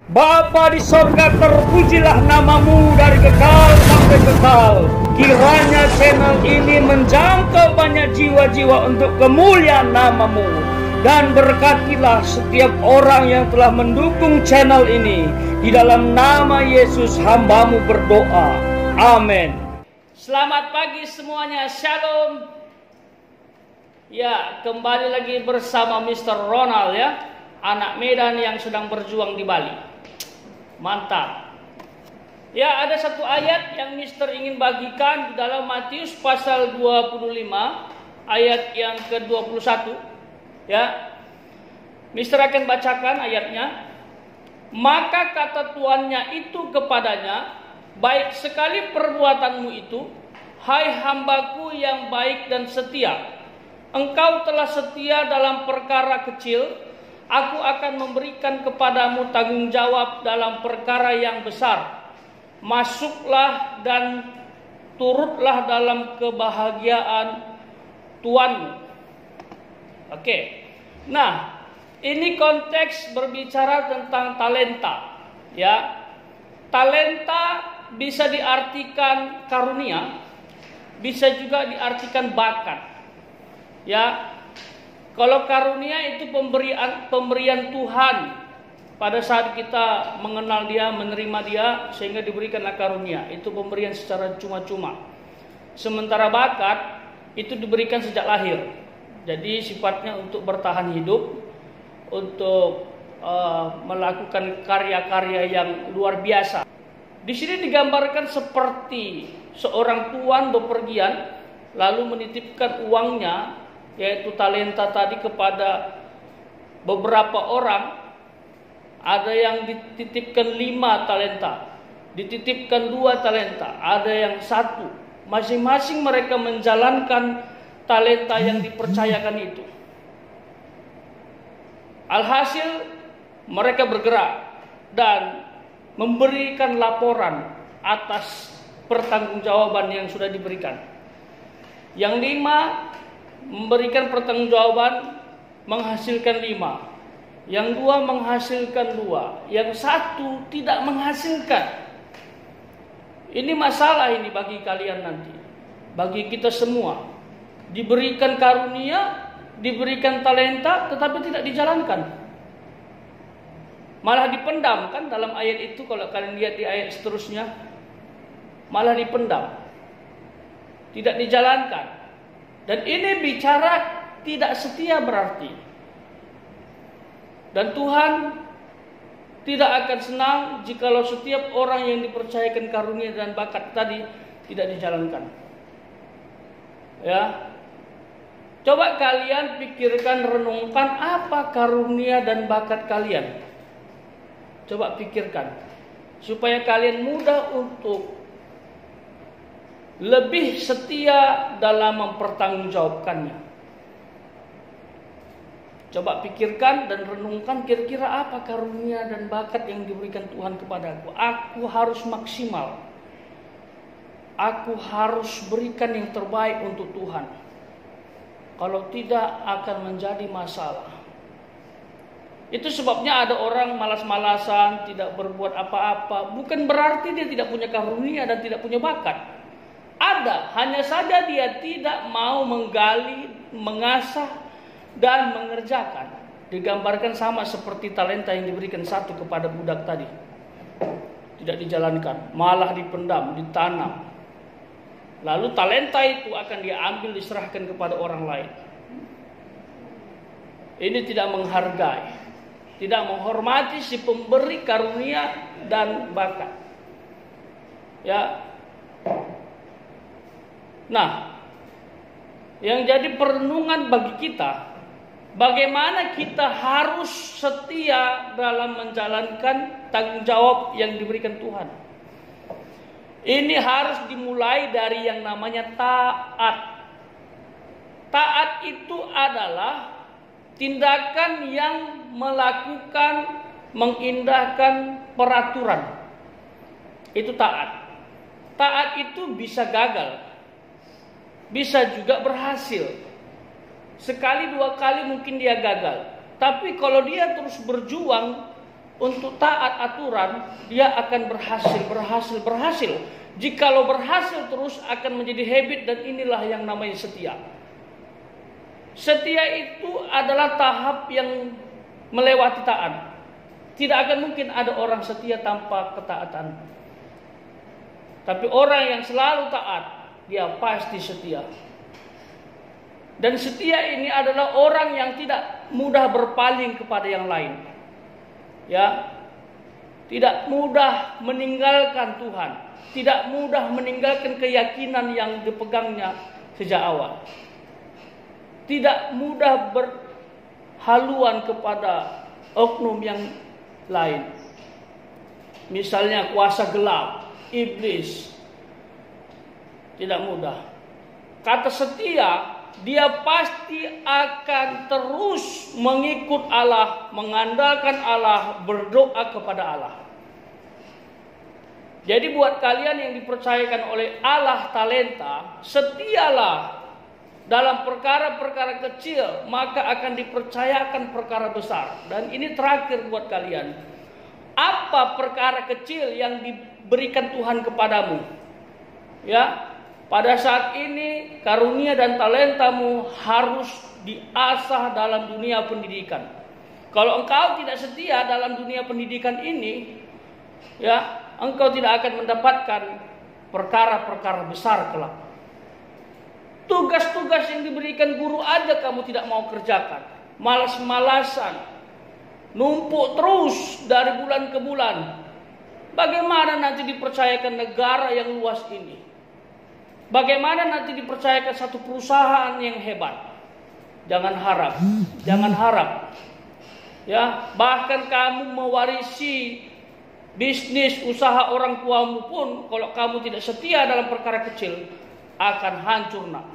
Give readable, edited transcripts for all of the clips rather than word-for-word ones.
Bapa di sorga, terpujilah namamu dari kekal sampai kekal. Kiranya channel ini menjangkau banyak jiwa-jiwa untuk kemuliaan namamu. Dan berkatilah setiap orang yang telah mendukung channel ini. Di dalam nama Yesus hambamu berdoa. Amin. Selamat pagi semuanya, shalom. Ya, kembali lagi bersama Mr. Ronald ya, anak Medan yang sedang berjuang di Bali. Mantap. Ya, ada satu ayat yang Mister ingin bagikan di dalam Matius pasal 25 ayat yang ke-21. Ya. Mister akan bacakan ayatnya. Maka kata tuannya itu kepadanya, baik sekali perbuatanmu itu, hai hambaku yang baik dan setia. Engkau telah setia dalam perkara kecil, aku akan memberikan kepadamu tanggung jawab dalam perkara yang besar. Masuklah dan turutlah dalam kebahagiaan Tuanmu. Oke. Nah, ini konteks berbicara tentang talenta. Ya. Talenta bisa diartikan karunia, bisa juga diartikan bakat. Ya. Kalau karunia itu pemberian Tuhan pada saat kita mengenal Dia, menerima Dia, sehingga diberikanlah karunia. Itu pemberian secara cuma-cuma. Sementara bakat itu diberikan sejak lahir. Jadi sifatnya untuk bertahan hidup, untuk melakukan karya-karya yang luar biasa. Di sini digambarkan seperti seorang tuan bepergian lalu menitipkan uangnya, yaitu talenta tadi, kepada beberapa orang. Ada yang dititipkan 5 talenta, dititipkan 2 talenta, ada yang 1. Masing-masing mereka menjalankan talenta yang dipercayakan itu. Alhasil mereka bergerak dan memberikan laporan atas pertanggungjawaban yang sudah diberikan. Yang 5 memberikan pertanggungjawaban menghasilkan 5. Yang 2 menghasilkan 2. Yang 1 tidak menghasilkan. Ini masalah ini bagi kalian nanti. Bagi kita semua. Diberikan karunia, diberikan talenta, tetapi tidak dijalankan. Malah dipendam kan dalam ayat itu, kalau kalian lihat di ayat seterusnya. Malah dipendam. Tidak dijalankan. Dan ini bicara tidak setia berarti. Dan Tuhan tidak akan senang jikalau setiap orang yang dipercayakan karunia dan bakat tadi tidak dijalankan. Ya. Coba kalian pikirkan, renungkan apa karunia dan bakat kalian. Coba pikirkan. Supaya kalian mudah untuk lebih setia dalam mempertanggungjawabkannya. Coba pikirkan dan renungkan, kira-kira apa karunia dan bakat yang diberikan Tuhan kepadaku. Aku harus maksimal. Aku harus berikan yang terbaik untuk Tuhan. Kalau tidak akan menjadi masalah. Itu sebabnya ada orang malas-malasan, tidak berbuat apa-apa. Bukan berarti dia tidak punya karunia dan tidak punya bakat. Ada, hanya saja dia tidak mau menggali, mengasah, dan mengerjakan. Digambarkan sama seperti talenta yang diberikan 1 kepada budak tadi. Tidak dijalankan, malah dipendam, ditanam. Lalu talenta itu akan diambil, diserahkan kepada orang lain. Ini tidak menghargai, tidak menghormati si pemberi karunia dan bakat. Ya. Nah, yang jadi perenungan bagi kita, bagaimana kita harus setia dalam menjalankan tanggung jawab yang diberikan Tuhan. Ini harus dimulai dari yang namanya taat. Taat itu adalah tindakan yang melakukan, mengindahkan peraturan. Itu taat. Taat itu bisa gagal, bisa juga berhasil. Sekali 2 kali mungkin dia gagal. Tapi kalau dia terus berjuang untuk taat aturan, dia akan berhasil. Jikalau berhasil terus akan menjadi habit, dan inilah yang namanya setia. Setia itu adalah tahap yang melewati taat. Tidak akan mungkin ada orang setia tanpa ketaatan. Tapi orang yang selalu taat, dia pasti setia. Dan setia ini adalah orang yang tidak mudah berpaling kepada yang lain. Ya. Tidak mudah meninggalkan Tuhan, tidak mudah meninggalkan keyakinan yang dipegangnya sejak awal. Tidak mudah berhaluan kepada oknum yang lain. Misalnya kuasa gelap, iblis. Tidak mudah. Kata setia, dia pasti akan terus mengikut Allah, mengandalkan Allah, berdoa kepada Allah. Jadi buat kalian yang dipercayakan oleh Allah talenta, setialah dalam perkara-perkara kecil, maka akan dipercayakan perkara besar. Dan ini terakhir buat kalian. Apa perkara kecil yang diberikan Tuhan kepadamu? Ya, pada saat ini karunia dan talentamu harus diasah dalam dunia pendidikan. Kalau engkau tidak setia dalam dunia pendidikan ini, ya, engkau tidak akan mendapatkan perkara-perkara besar kelak. Tugas-tugas yang diberikan guru aja kamu tidak mau kerjakan. Malas-malasan. Numpuk terus dari bulan ke bulan. Bagaimana nanti dipercayakan negara yang luas ini? Bagaimana nanti dipercayakan satu perusahaan yang hebat? Jangan harap. Ya, bahkan kamu mewarisi bisnis usaha orang tuamu pun, kalau kamu tidak setia dalam perkara kecil, akan hancur nak.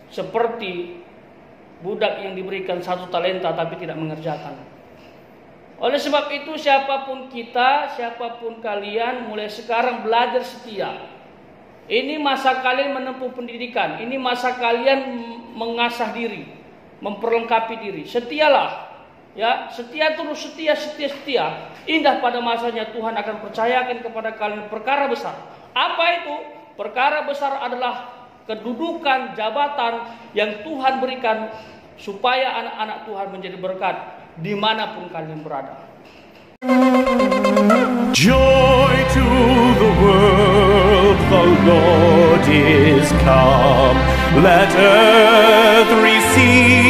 Seperti budak yang diberikan satu talenta tapi tidak mengerjakan. Oleh sebab itu, siapapun kita, siapapun kalian, mulai sekarang belajar setia. Ini masa kalian menempuh pendidikan, ini masa kalian mengasah diri, memperlengkapi diri. Setialah, ya, setia terus, setia. Indah pada masanya Tuhan akan percayakan kepada kalian perkara besar. Apa itu? Perkara besar adalah kedudukan, jabatan yang Tuhan berikan supaya anak-anak Tuhan menjadi berkat dimanapun kalian berada. Joy to the world, the Lord is come. Let earth receive